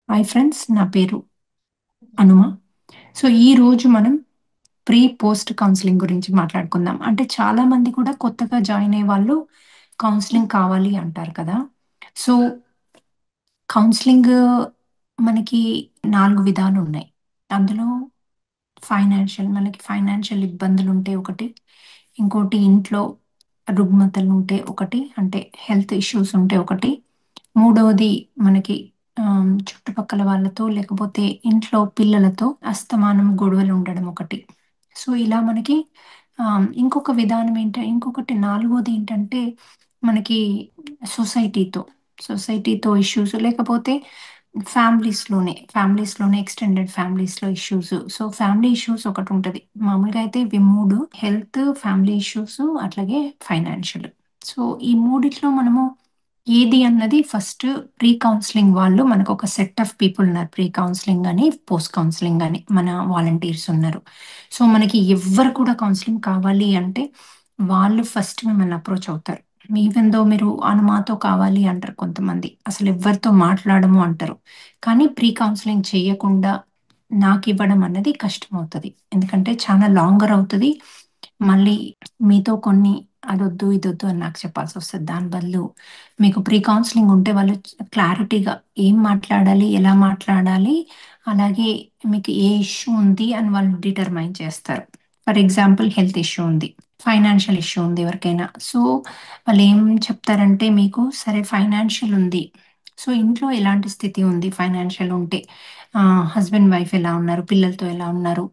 Hi friends, నా పేరు అనుమ. So ఈ రోజు మనం ప్రీ పోస్ట్ కౌన్సిలింగ్ గురించి మాట్లాడుకుందాం. అంటే చాలా మంది కూడా కొత్తగా జాయిన్ అయ్యే వాళ్ళు కౌన్సిలింగ్ కావాలి అంటారు కదా. సో కౌన్సిలింగ్ మనకి 4 విధాలు ఉన్నాయి. అందులో మనకి ఫైనాన్షియల్ ఇబ్బందులు ఉంటే ఒకటి, ఇంకోటి ఇంట్లో రుగ్మతలు ఉంటే ఒకటి, అంటే హెల్త్ ఇష్యూస్ ఉంటే ఒకటి, మూడవది మనకి చుట్టుపక్కల వాళ్ళతో లేకపోతే ఇంట్లో పిల్లలతో అస్తమానం గొడవలు ఉండడం ఒకటి. సో ఇలా మనకి ఇంకొక విధానం ఇంకొకటి నాలుగోది ఏంటంటే మనకి సొసైటీతో సొసైటీతో ఇష్యూస్, లేకపోతే ఫ్యామిలీస్‌లోనే ఎక్స్‌టెండెడ్ ఫ్యామిలీస్‌లో ఇష్యూస్. సో, ఫ్యామిలీ ఇష్యూస్ ఒకటుంటది. మామూలుగా అయితే ఇవి 3 హెల్త్, ఫ్యామిలీ ఇష్యూస్ అట్లాగే ఫైనాన్షియల్. సో, ఈ మూడిట్లో మనము ఏది అన్నది ఫస్ట్ ప్రీ కౌన్సెలింగ్ వాళ్ళు మనకొక సెట్ ఆఫ్ పీపుల్ ఉన్నారు. ప్రీ కౌన్సెలింగ్ అని, పోస్ట్ కౌన్సెలింగ్ అని మన వాలంటీర్స్ ఉన్నారు. సో, మనకి ఎవ్వరు కూడా కౌన్సెలింగ్ కావాలి అంటే వాళ్ళు ఫస్ట్ మిమ్మల్ని అప్రోచ్ అవుతారు. ఈవెన్ దో మీరు మాతో కావాలి అంటారు కొంతమంది. అసలు ఎవ్వరితో మాట్లాడము అంటారు. కానీ ప్రీ కౌన్సెలింగ్ చేయకుండా నాకివ్వడం అన్నది కష్టమవుతది. ఎందుకంటే చాలా లాంగర్ అవుతది. మళ్ళీ మీతో కొన్ని అదొద్దు, ఇదొద్దు అని నాకు చెప్పాల్సొస్తది. దాని బదులు మీకు ప్రీ కౌన్సెలింగ్ ఉంటే వాళ్ళు క్లారిటీగా ఏం మాట్లాడాలి, ఎలా మాట్లాడాలి, అలాగే మీకు ఏ ఇష్యూ ఉంది అని వాళ్ళు డిటర్మైన్ చేస్తారు. ఫర్ ఎగ్జాంపుల్ హెల్త్ ఇష్యూ ఉంది. ఫైనాన్షియల్ ఇష్యూ ఉంది ఎవరికైనా. సో, వాళ్ళేం చెప్తారంటే మీకు సరే ఫైనాన్షియల్ ఉంది. సో, ఇంట్లో ఎలాంటి స్థితి ఉంది ఫైనాన్షియల్ ఉంటే? హస్బెండ్, వైఫ్ ఎలా ఉన్నారు? పిల్లలతో ఎలా ఉన్నారు?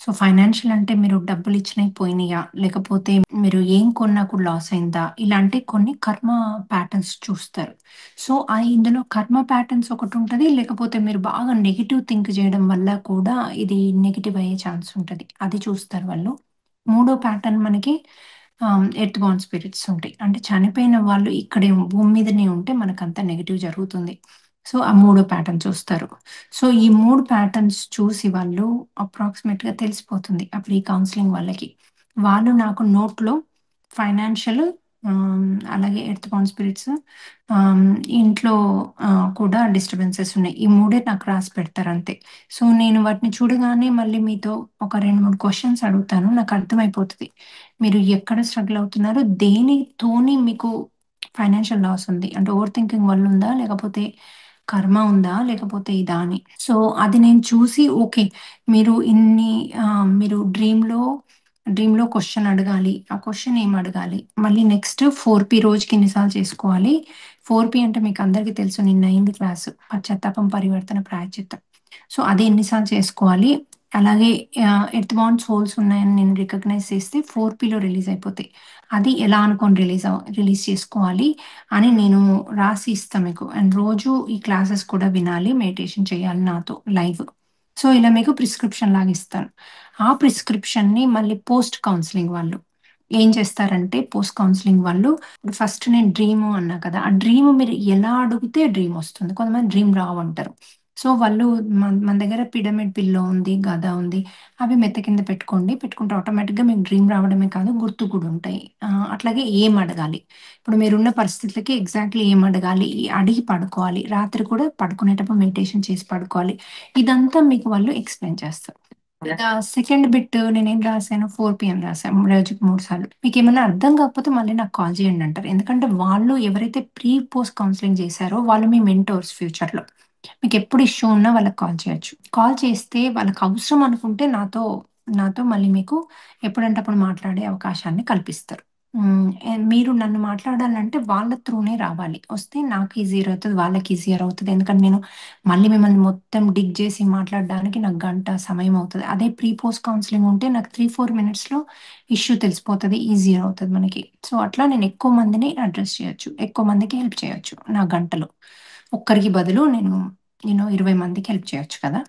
సో, ఫైనాన్షియల్ అంటే మీరు డబ్బులిచ్చినయి పోయినియా? లేకపోతే మీరు ఏం కొన్నా కూడా లాస్ అయిందా? ఇలాంటి కొన్ని కర్మ ప్యాటర్న్స్ చూస్తారు. సో, ఇందులో కర్మ ప్యాటర్న్స్ ఒకటుంటది. లేకపోతే మీరు బాగా నెగెటివ్ థింక్ జేయడం వల్ల కూడా ఇది నెగెటివ్ అయ్యే ఛాన్స్ ఉంటది. అది చూస్తారు వాళ్ళు. మూడో ప్యాటర్న్ మనకి ఎర్త్ బౌండ్ స్పిరిట్స్ ఉంటాయి. అంటే చనిపోయిన వాళ్ళు ఇక్కడే భూమి మీదనే ఉంటే మనకంతా నెగెటివ్ జరుగుతుంది. సో, ఆ మూడో ప్యాటర్న్ చూస్తారు. సో, ఈ 3 ప్యాటర్న్స్ చూసి వాళ్ళు అప్రాక్సిమేట్‌గా తెలిసిపోతుంది. అప్పుడు ఈ కౌన్సెలింగ్ వాళ్ళకి. వాళ్ళు నాకు నోట్‌లో ఫైనాన్షియల్, అలాగే ఎర్త్ బౌండ్ స్పిరిట్స్, ఆహ్, ఇంట్లో కూడా డిస్టర్బెన్సెస్ ఉన్నాయి. ఈ మూడే నాకు రాసి పెడతారంతే. సో, నేను వాటిని చూడగానే మళ్ళీ మీతో ఒక 2, 3 క్వెషన్స్ అడుగుతాను. నాకు అర్థమైపోతది. మీరు ఎక్కడ స్ట్రగుల్ అవుతున్నారు? దేనితోని మీకు ఫైనాన్షియల్ లాస్ ఉంది? అంటే ఓవర్ థింకింగ్ వల్ల ఉందా? లేకపోతే కర్మ ఉందా? లేకపోతే ఇదా అని. సో, అది నేను చూసి ఓకే. మీరు మీరు డ్రీమ్‌లో క్వెషన్ అడగాలి. ఆ క్వెషన్ ఏమి అడగాలి? మళ్ళీ నెక్స్ట్ 4పీ రోజుకి ఎన్ని సార్లు చేసుకోవాలి? 4పీ అంటే మీకు అందరికీ తెలుసు, నిన్న అయింది క్లాసు. పశ్చాత్తాపం, పరివర్తన, ప్రాయశ్చిత్తం. సో, అది ఎన్ని సార్లు చేసుకోవాలి? అలాగే ఎర్త్ బౌండ్ సోల్స్ ఉన్నాయని నేను రికగ్నైజ్ చేస్తే 4పీలో రిలీజ్ అయిపోతాయి. అది ఎలా అనుకోని రిలీజ్ చేసుకోవాలి అని నేను రాసి ఇస్తా మీకు. అండ్ రోజు ఈ క్లాసెస్ కూడా వినాలి, మెడిటేషన్ చేయాలి నాతో లైవ్. సో, ఇలా మీకు ప్రిస్క్రిప్షన్ లాగా ఇస్తాను. ఆ ప్రిస్క్రిప్షన్‌ని మళ్ళీ పోస్ట్ కౌన్సెలింగ్ వాళ్ళు ఏం చేస్తారంటే, పోస్ట్ కౌన్సెలింగ్ వాళ్ళు ఫస్ట్ నేను డ్రీము అన్నా కదా! ఆ డ్రీమ్ మీరు ఎలా అడిగితే డ్రీమ్ వస్తుంది. కొంతమంది డ్రీమ్ రావంటారు. సో, వాళ్ళు మన దగ్గర పిరమిడ్ పిల్లో ఉంది, గద ఉంది. అవి మెత్త కింద పెట్టుకోండి. పెట్టుకుంటే ఆటోమేటిక్‌గా మీకు డ్రీమ్ రావడమే కాదు, గుర్తు కూడా ఉంటాయి. అట్లాగే ఏం అడగాలి? ఇప్పుడు మీరున్న పరిస్థితులకి ఎగ్జాక్ట్‌లీ ఏం అడగాలి? అడిగి పడుకోవాలి. రాత్రి కూడా పడుకునేటప్పుడు మెడిటేషన్ చేసి పడుకోవాలి. ఇదంతా మీకు వాళ్ళు ఎక్స్‌ప్లెయిన్ చేస్తారు. సెకండ్ బిట్ నేనేం రాసాను, 4 పీఎం రాసాను. రోజుకి 3 సార్లు. మీకేమన్నా అర్థం కాకపోతే మళ్ళీ నాకు కాల్ చేయండి అంటారు. ఎందుకంటే వాళ్ళు ఎవరైతే పోస్ట్ కౌన్సెలింగ్ చేశారో వాళ్ళు మీ మెంటోర్స్ ఫ్యూచర్‌లో. మీకెప్పుడు ఇష్యూ ఉన్నా వాళ్ళకి కాల్ చేయొచ్చు. కాల్ చేస్తే వాళ్ళకి అవసరం అనుకుంటే నాతో మళ్ళీ మీకు ఎప్పుడంటే అప్పుడు మాట్లాడే అవకాశాన్ని కల్పిస్తారు. మీరు నన్ను మాట్లాడాలంటే వాళ్ళ త్రూనే రావాలి. వస్తే నాకు ఈజియర్ అవుతది. వాళ్ళకి ఈజియర్ అవుతది. ఎందుకంటే నేను మళ్ళీ మిమ్మల్ని మొత్తం డిగ్ చేసి మాట్లాడడానికి నాకు గంట సమయం అవుతది. అదే పోస్ట్ కౌన్సెలింగ్ ఉంటే నాకు 3, 4 మినిట్స్‌లో ఇష్యూ తెలిసిపోతది. ఈజియర్ అవుతది మనకి. సో, అట్లా నేను ఎక్కువ మందిని అడ్రెస్ చేయొచ్చు. ఎక్కువ మందికి హెల్ప్ చేయొచ్చు నా గంటలో. ఒక్కరికి బదులు నేను 20 మందికి హెల్ప్ చేయొచ్చు కదా!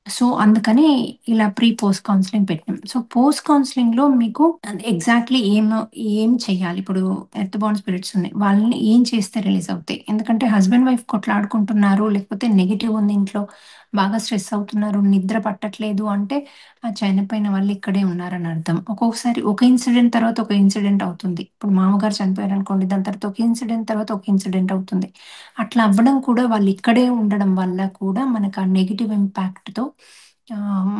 సో, అందుకని ఇలా పోస్ట్ కౌన్సెలింగ్ పెట్టాం. సో, పోస్ట్ కౌన్సెలింగ్‌లో మీకు ఎగ్జాక్ట్‌లీ ఏం చేయాలి? ఇప్పుడు ఎర్త్ బౌండ్ స్పిరిట్స్ ఉన్నాయి. వాళ్ళని ఏం చేస్తే రిలీజ్ అవుతాయి? ఎందుకంటే హస్బెండ్, వైఫ్ కొట్లాడుకుంటున్నారు, లేకపోతే నెగెటివ్ ఉంది ఇంట్లో, బాగా స్ట్రెస్ అవుతున్నారు, నిద్ర పట్టట్లేదు అంటే ఆ చనిపోయిన వాళ్ళు ఇక్కడే ఉన్నారని అర్థం. ఒక్కొక్కసారి ఒక ఇన్సిడెంట్ తర్వాత ఒక ఇన్సిడెంట్ అవుతుంది. ఇప్పుడు మామగారు చనిపోయారనుకోండి, దాని తర్వాత ఒక ఇన్సిడెంట్ తర్వాత ఒక ఇన్సిడెంట్ అవుతుంది. అట్లా అవ్వడం కూడా వాళ్ళు ఇక్కడే ఉండడం వల్ల కూడా మనకు ఆ నెగెటివ్ ఇంపాక్ట్‌తో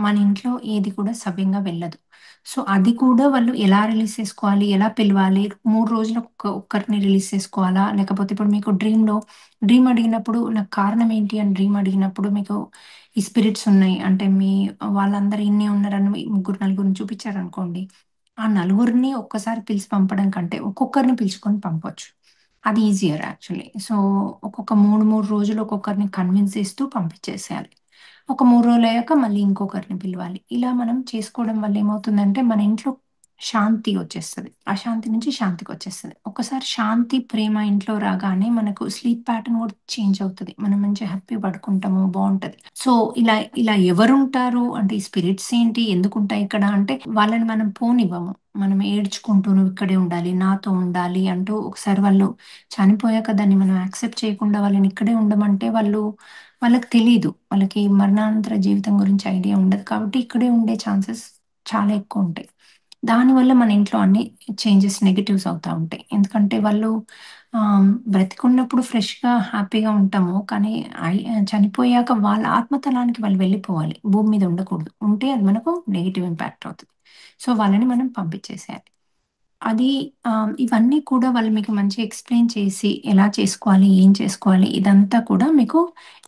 మన ఇంట్లో ఏది కూడా సవ్యంగా వెళ్ళదు. సో, అది కూడా వాళ్ళు ఎలా రిలీజ్ చేసుకోవాలి? ఎలా పిలవాలి? 3 రోజులకు ఒక్కరిని రిలీజ్ చేసుకోవాలా? లేకపోతే ఇప్పుడు మీకు డ్రీమ్ అడిగినప్పుడు నాకు కారణం ఏంటి అని డ్రీమ్ అడిగినప్పుడు మీకు ఈ స్పిరిట్స్ ఉన్నాయి. అంటే వాళ్ళందరూ ఇన్నే ఉన్నారని ముగ్గురు, నలుగురిని చూపించారనుకోండి. ఆ నలుగురిని ఒక్కసారి పిలిచి పంపడం కంటే ఒక్కొక్కరిని పిలుచుకొని పంపొచ్చు. అది ఈజియర్ యాక్చువల్లీ. సో, ఒక్కొక్క 3 రోజులు ఒక్కొక్కరిని కన్విన్స్ చేస్తూ పంపించేసేయాలి. ఒక 3 రోజులయ్యాక మళ్ళీ ఇంకొకరిని పిలవాలి. ఇలా మనం చేసుకోవడం వల్ల ఏమవుతుందంటే, మన ఇంట్లో శాంతి వచ్చేస్తది. అశాంతి నుంచి శాంతికొచ్చేస్తది. ఒక్కసారి శాంతి, ప్రేమ ఇంట్లో రాగానే మనకు స్లీప్ ప్యాటర్న్ కూడా చేంజ్ అవుతది. మనం మంచిగా హ్యాపీగా పడుకుంటాము. బావుంటది. సో, ఇలా ఇలా ఎవరుంటారు అంటే, ఈ స్పిరిట్స్ ఏంటి? ఎందుకుంటాయి ఇక్కడ అంటే, వాళ్ళని మనం పోనివ్వము. మనం ఏడ్చుకుంటూ "నువ్విక్కడే ఉండాలి, నాతో ఉండాలి" అంటూ ఒకసారి వాళ్ళు చనిపోయాక దాన్ని మనం యాక్సెప్ట్ చేయకుండా వాళ్ళని ఇక్కడే ఉండమంటే వాళ్ళకి తెలీదు. వాళ్ళకి మరణానంతర జీవితం గురించి ఐడియా ఉండదు. కాబట్టి ఇక్కడే ఉండే ఛాన్సెస్ చాలా ఎక్కువుంటాయి. దానివల్ల మన ఇంట్లో అన్ని చేంజెస్ నెగెటివ్స్ అవుతా ఉంటాయి. ఎందుకంటే వాళ్ళు బ్రతికున్నప్పుడు ఫ్రెష్‌గా, హ్యాపీగా ఉంటాము. కానీ చనిపోయాక వాళ్ళ ఆత్మతలానికి వాళ్ళు వెళ్ళిపోవాలి. భూమి మీద ఉండకూడదు. ఉంటే అది మనకు నెగెటివ్ ఇంపాక్ట్ అవుతది. సో, వాళ్ళని మనం పంపించేసేయాలి. అది ఇవన్నీ కూడా వాళ్ళు మీకు మంచిగా ఎక్స్‌ప్లెయిన్ చేసి, ఎలా చేసుకోవాలి, ఏం చేసుకోవాలి ఇదంతా కూడా మీకు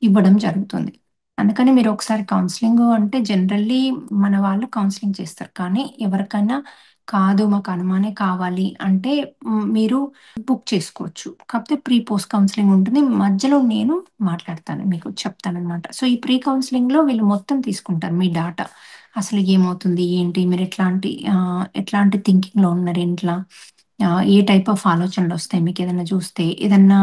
ఇవ్వడం జరుగుతుంది. అందుకని మీరు ఒకసారి కౌన్సెలింగు అంటే జనరల్లీ మన వాళ్ళు కౌన్సెలింగ్ చేస్తారు. కానీ ఎవరికైనా కాదు మాకు అనుమానే కావాలి అంటే మీరు బుక్ చేసుకోవచ్చు. కాకపోతే పోస్ట్ కౌన్సెలింగ్ ఉంటుంది. మధ్యలో నేను మాట్లాడతాను. మీకు చెప్తాననమాట. సో, ఈ కౌన్సెలింగ్‌లో వీళ్ళు మొత్తం తీసుకుంటారు మీ డాటా. అసలు ఏమవుతుంది? ఏంటి? మీరు ఎట్లాంటి థింకింగ్‌లో ఉన్నారు ఇంట్ల? ఏ టైప్ ఆఫ్ ఆలోచనలొస్తాయి మీకేదైనా చూస్తే? ఏదన్నా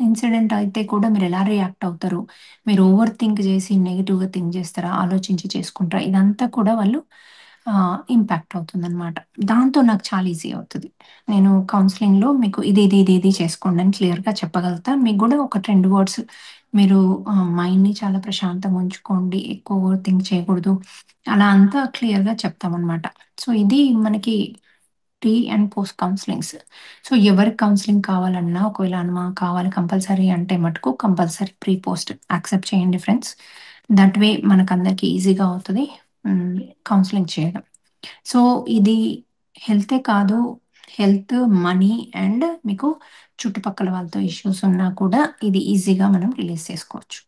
ఇన్సిడెంట్ అయితే కూడా మీరెలా రియాక్ట్ అవుతారు? మీరు ఓవర్ థింక్ చేసి నెగెటివ్‌గా థింక్ చేస్తారా? ఆలోచించి చేసుకుంటారా? ఇదంతా కూడా వాళ్ళు ఇంపాక్ట్ అవుతుందనమాట. దాంతో నాకు చాలా ఈజీ అవుతది. నేను కౌన్సెలింగ్‌లో మీకు ఇది చేసుకోండి అని క్లియర్‌గా చెప్పగలుగుతా. మీకు గూడా ఒకటి 2 వర్డ్స్ మీరు మైండ్‌ని చాలా ప్రశాంతంగా ఉంచుకోండి. ఎక్కువ ఓవర్ థింక్ చేయకూడదు. అలా అంతా క్లియర్‌గా చెప్తామనమాట. సో, ఇది మనకి అండ్ పోస్ట్ కౌన్సెలింగ్స్. సో, ఎవరికి కౌన్సెలింగ్ కావాలన్నా ఒకవేళ కావాలి కంపల్సరీ అంటే మటుకు కంపల్సరీ పోస్ట్ యాక్సెప్ట్ చేయండి ఫ్రెండ్స్. దట్ వే మనకందరికి ఈజీగా అవుతది. హ్మ్. కౌన్సెలింగ్ చేయడం. సో, ఇది హెల్తే కాదు. హెల్త్, మనీ అండ్ మీకు చుట్టుపక్కల వాళ్ళతో ఇష్యూస్ ఉన్నా కూడా ఇది ఈజీగా మనం రిలీజ్ చేసుకోవచ్చు.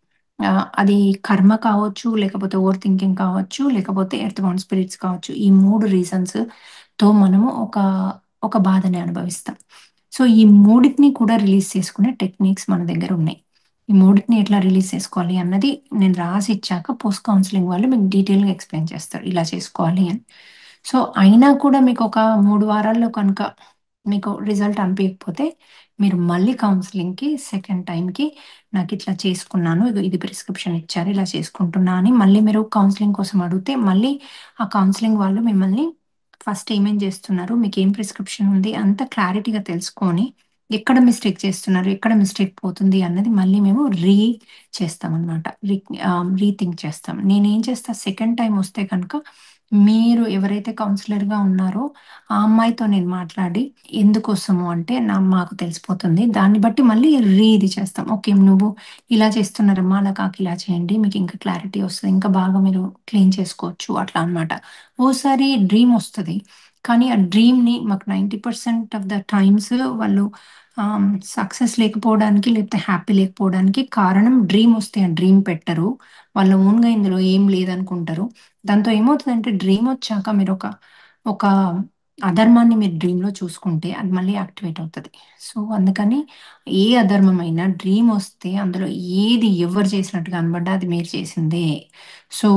అది కర్మ కావచ్చు, లేకపోతే ఓవర్ థింకింగ్ కావచ్చు, లేకపోతే ఎర్త్ బౌండ్ స్పిరిట్స్ కావచ్చు. ఈ 3 రీజన్స్‌తో మనము ఒక బాధని అనుభవిస్తాం. సో, ఈ మూడిటిని కూడా రిలీజ్ చేసుకునే టెక్నిక్స్ మన దగ్గరున్నాయి. ఈ మూడిటిని ఎట్లా రిలీజ్ చేసుకోవాలి అన్నది నేను రాసిచ్చాక పోస్ట్ కౌన్సెలింగ్ వాళ్ళు మీకు డీటెయిల్‌గా ఎక్స్‌ప్లెయిన్ చేస్తారు. ఇలా చేసుకోవాలి అని. సో, అయినా కూడా మీకొక 3 వారాల్లో కనుక మీకు రిజల్ట్ అనిపియకపోతే, మీరు మళ్ళీ కౌన్సెలింగ్‌కి సెకండ్ టైమ్‌కి నాకిట్లా చేసుకున్నాను. ఇది ప్రిస్క్రిప్షన్ ఇచ్చారు. ఇలా చేసుకుంటున్నా అని మళ్ళీ మీరు కౌన్సెలింగ్ కోసం అడిగితే, మళ్ళీ ఆ కౌన్సెలింగ్ వాళ్ళు మిమ్మల్ని ఫస్ట్ ఏమేం చేస్తున్నారు? మీకేం ప్రిస్క్రిప్షన్ ఉంది? అంతా క్లారిటీగా తెలుసుకొని, ఎక్కడ మిస్టేక్ చేస్తున్నారు? ఎక్కడ మిస్టేక్ పోతుంది? అన్నది మళ్ళీ మేము చేస్తామనమాట. రీథింక్ చేస్తాం. నేనేం చేస్తా సెకండ్ టైమ్ వస్తే కనుక, మీరు ఎవరైతే కౌన్సిలర్‌గా ఉన్నారో, ఆ అమ్మాయితో నేను మాట్లాడి, ఎందుకోసము అంటే మాకు తెలిసిపోతుంది. దాన్ని బట్టి మళ్ళీ ఇది చేస్తాం. ఓకే. నువ్వు ఇలా చేస్తున్నారమ్మా, అలా కాక ఇలా చేయండి. మీకింకా క్లారిటీ వస్తది. ఇంకా బాగా మీరు క్లీన్ చేసుకోవచ్చు. అట్లా అనమాట. ఓసారి డ్రీమొస్తది. కానీ ఆ డ్రీమ్‌ని మాకు 90% ఆఫ్ ద టైమ్స్ వాళ్ళు సక్సెస్ లేకపోవడానికి, లేకపోతే హ్యాపీ లేకపోవడానికి కారణం డ్రీమొస్తే ఆ డ్రీమ్ పెట్టరు. వాళ్ళ ఓన్‌గా ఇందులో ఏం లేదనుకుంటారు. దాంతో ఏమవుతదంటే డ్రీమొచ్చాక ఒక అధర్మాన్ని మీరు డ్రీమ్‌లో చూసుకుంటే అది మళ్ళీ యాక్టివేట్ అవుతది. సో, అందుకని ఏ అధర్మమైనా డ్రీమొస్తే అందులో ఏది ఎవ్వరు చేసినట్టు కనపడ్డా అది మీరు చేసిందే. సో,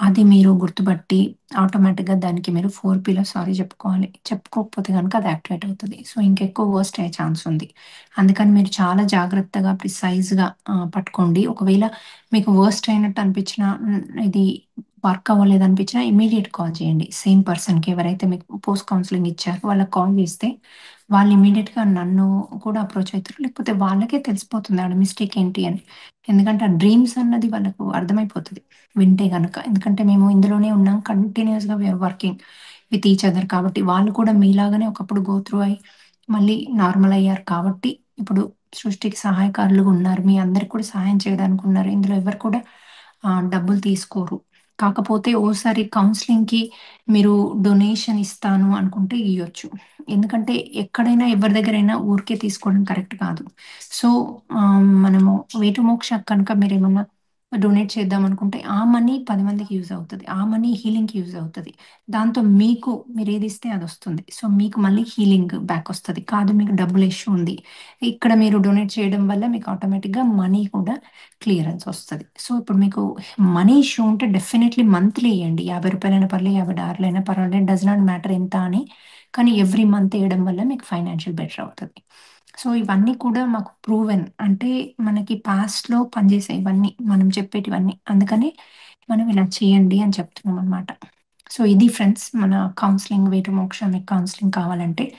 అది మీరు గుర్తుపట్టి ఆటోమేటిక్‌గా దానికి మీరు 4 పీలో సారీ చెప్పుకోవాలి. చెప్పుకోకపోతే గనుక అది యాక్టివేట్ అవుతది. సో, ఇంకెక్కువ వరస్ట్ అయ్యే ఛాన్స్ ఉంది. అందుకని మీరు చాలా జాగ్రత్తగా ప్రిసైజ్‌గా పట్టుకోండి. ఒకవేళ మీకు వరస్ట్ అయినట్టు అనిపించినా ఇది వర్క్ అవ్వలేదనిపించినా ఇమ్మీడియేట్ కాల్ చేయండి. సేమ్ పర్సన్‌కి ఎవరైతే మీకు పోస్ట్ కౌన్సెలింగ్ ఇచ్చారో వాళ్ళకి కాల్ చేస్తే, వాళ్ళు ఇమ్మీడియేట్‌గా నన్ను కూడా అప్రోచ్ అయితారు. లేకపోతే వాళ్ళకే తెలిసిపోతుంది ఆడ మిస్టేక్ ఏంటి అని. ఎందుకంటే ఆ డ్రీమ్స్ అన్నది వాళ్ళకు అర్థమైపోతది వింటే గనక. ఎందుకంటే మేము ఇందులోనే ఉన్నాం. కంటిన్యూయస్‌గా we are working with each other కాబట్టి వాళ్ళు కూడా మీలాగానే ఒకప్పుడు గో త్రూ అయ్యి మళ్ళీ నార్మల్ అయ్యారు కాబట్టి ఇప్పుడు సృష్టికి సహాయకారులుగా ఉన్నారు. మీ అందరికి కూడా సహాయం చేయడానికి ఉన్నారు. ఇందులో ఎవరు కూడా డబ్బులు తీసుకోరు. కాకపోతే ఓసారి కౌన్సెలింగ్‌కి మీరు డొనేషన్ ఇస్తాను అనుకుంటే ఇయ్యొచ్చు. ఎందుకంటే ఎక్కడైనా ఎవరి దగ్గరైనా ఊరికే తీసుకోవడం కరెక్ట్ కాదు. సో, మనము 'వే టు మోక్ష' కనుక మీరేమన్నా డొనేట్ చేద్దాం అనుకుంటే ఆ మనీ 10 మందికి యూజ్ అవుతది. ఆ మనీ హీలింగ్‌కి యూజ్ అవుతది. దాంతో మీకు మీరేదిస్తే అదొస్తుంది. సో, మీకు మళ్ళీ హీలింగ్ బ్యాక్ ఒస్తది. కాదు మీకు డబ్బుల ఇష్యూ ఉంది. ఇక్కడ మీరు డొనేట్ చేయడం వల్ల మీకు ఆటోమేటిక్‌గా మనీ కూడా క్లియరెన్స్ ఒస్తది. సో, ఇప్పుడు మీకు మనీ ఇష్యూ ఉంటే డెఫినైట్‌లీ మంత్లీ ఎయండి. రూ. 50 పర్లేదు, $50 పర్వాలేదు. డస్ నాట్ మ్యాటర్ ఎంత అని. కానీ ఎవ్రీ మంత్ ఎయడం వల్ల మీకు ఫైనాన్షియల్ బెటర్ అవుతది. సో, ఇవన్నీ కూడా మాకు ప్రూవెన్. అంటే మనకి పాస్ట్‌లో పనిచేసాయి ఇవన్నీ. మనం చెప్పేటివన్నీ. అందుకని మనం ఇలా చేయండి అని చెప్తున్నామనమాట. సో, ఇది ఫ్రెండ్స్ మన కౌన్సెలింగ్ 'వే టు మోక్ష' మీకు కౌన్సెలింగ్ కావాలంటే